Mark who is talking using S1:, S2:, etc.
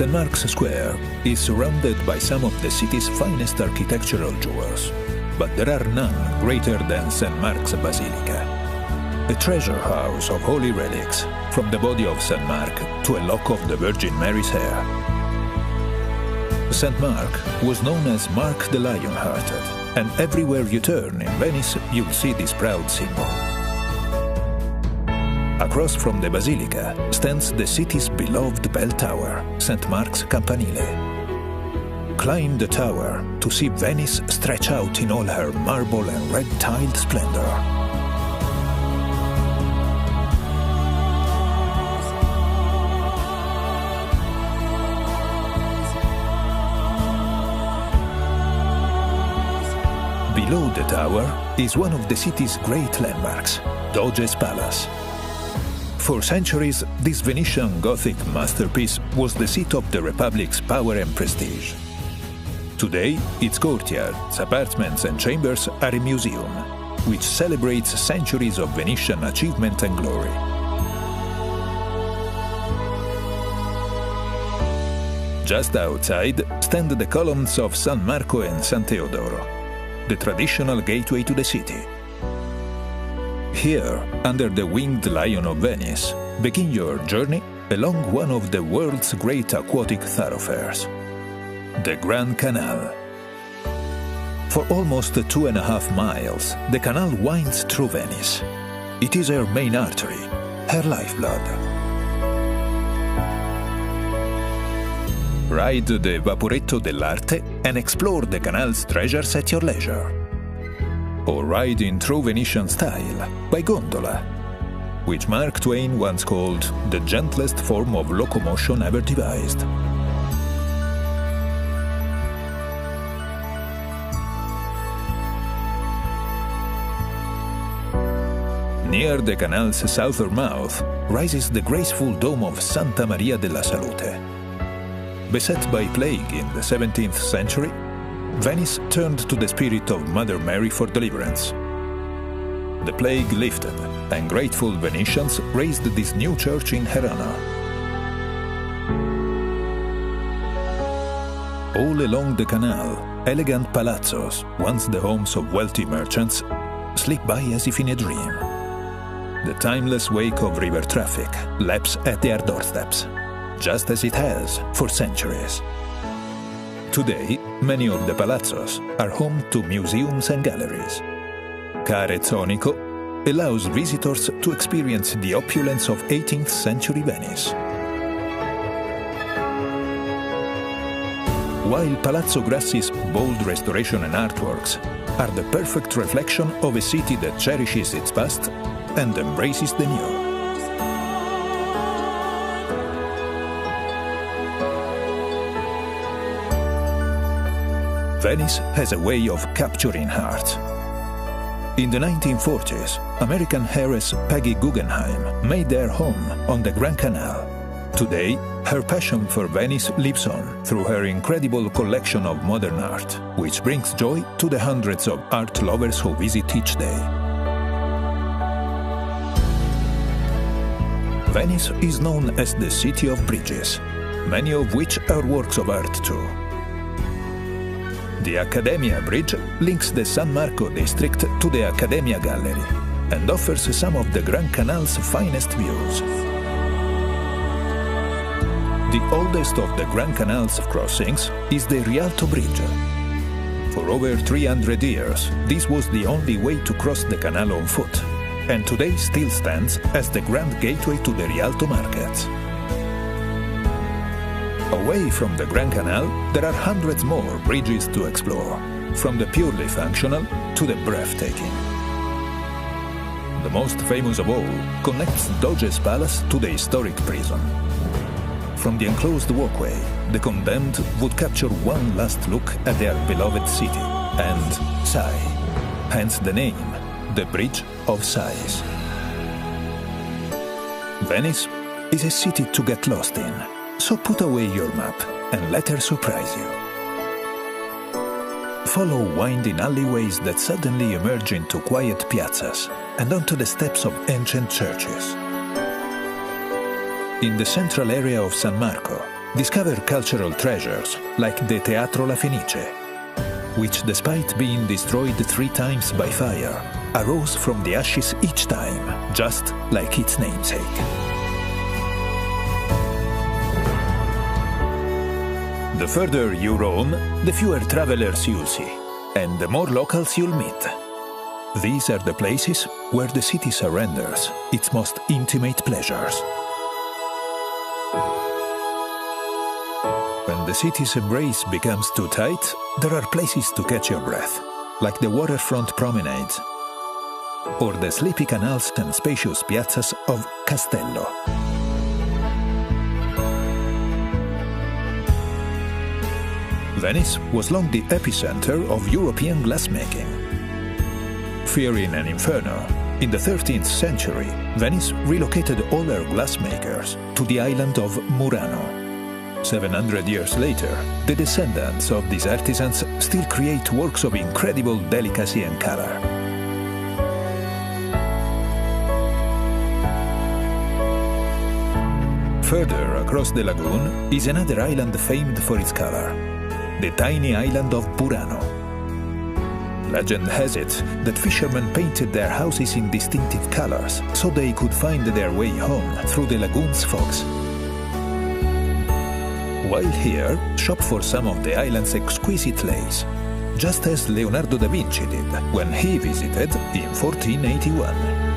S1: St. Mark's Square is surrounded by some of the city's finest architectural jewels, but there are none greater than St. Mark's Basilica, a treasure house of holy relics, from the body of St. Mark to a lock of the Virgin Mary's hair. St. Mark was known as Mark the Lion-Hearted, and everywhere you turn in Venice, you'll see this proud symbol. Across from the Basilica stands the city's beloved bell tower, St. Mark's Campanile. Climb the tower to see Venice stretch out in all her marble and red-tiled splendor. Below the tower is one of the city's great landmarks, Doge's Palace. For centuries, this Venetian Gothic masterpiece was the seat of the Republic's power and prestige. Today, its courtyards, apartments and chambers are a museum, which celebrates centuries of Venetian achievement and glory. Just outside stand the columns of San Marco and San Teodoro, the traditional gateway to the city. Here, under the winged lion of Venice, begin your journey along one of the world's great aquatic thoroughfares, the Grand Canal. For almost 2.5 miles, the canal winds through Venice. It is her main artery, her lifeblood. Ride the Vaporetto dell'Arte and explore the canal's treasures at your leisure. Or ride in true Venetian style by gondola, which Mark Twain once called the gentlest form of locomotion ever devised. Near the canal's southern mouth rises the graceful dome of Santa Maria della Salute. Beset by plague in the 17th century, Venice turned to the spirit of Mother Mary for deliverance. The plague lifted, and grateful Venetians raised this new church in her honor. All along the canal, elegant palazzos, once the homes of wealthy merchants, slip by as if in a dream. The timeless wake of river traffic laps at their doorsteps, just as it has for centuries. Today, many of the palazzos are home to museums and galleries. Carezzonico allows visitors to experience the opulence of 18th century Venice. While Palazzo Grassi's bold restoration and artworks are the perfect reflection of a city that cherishes its past and embraces the new. Venice has a way of capturing hearts. In the 1940s, American heiress Peggy Guggenheim made their home on the Grand Canal. Today, her passion for Venice lives on through her incredible collection of modern art, which brings joy to the hundreds of art lovers who visit each day. Venice is known as the City of Bridges, many of which are works of art too. The Accademia Bridge links the San Marco district to the Accademia Gallery and offers some of the Grand Canal's finest views. The oldest of the Grand Canal's crossings is the Rialto Bridge. For over 300 years, this was the only way to cross the canal on foot, and today still stands as the grand gateway to the Rialto markets. Away from the Grand Canal, there are hundreds more bridges to explore, from the purely functional to the breathtaking. The most famous of all connects Doge's Palace to the historic prison. From the enclosed walkway, the condemned would capture one last look at their beloved city and sigh, hence the name, the Bridge of Sighs. Venice is a city to get lost in. So put away your map and let her surprise you. Follow winding alleyways that suddenly emerge into quiet piazzas and onto the steps of ancient churches. In the central area of San Marco, discover cultural treasures like the Teatro La Fenice, which, despite being destroyed 3 times by fire, arose from the ashes each time, just like its namesake. The further you roam, the fewer travelers you'll see, and the more locals you'll meet. These are the places where the city surrenders its most intimate pleasures. When the city's embrace becomes too tight, there are places to catch your breath, like the waterfront promenades, or the sleepy canals and spacious piazzas of Castello. Venice was long the epicenter of European glassmaking. Fearing an inferno, in the 13th century, Venice relocated all her glassmakers to the island of Murano. 700 years later, the descendants of these artisans still create works of incredible delicacy and color. Further across the lagoon is another island famed for its color, the tiny island of Burano. Legend has it that fishermen painted their houses in distinctive colors so they could find their way home through the lagoon's fogs. While here, shop for some of the island's exquisite lace, just as Leonardo da Vinci did when he visited in 1481.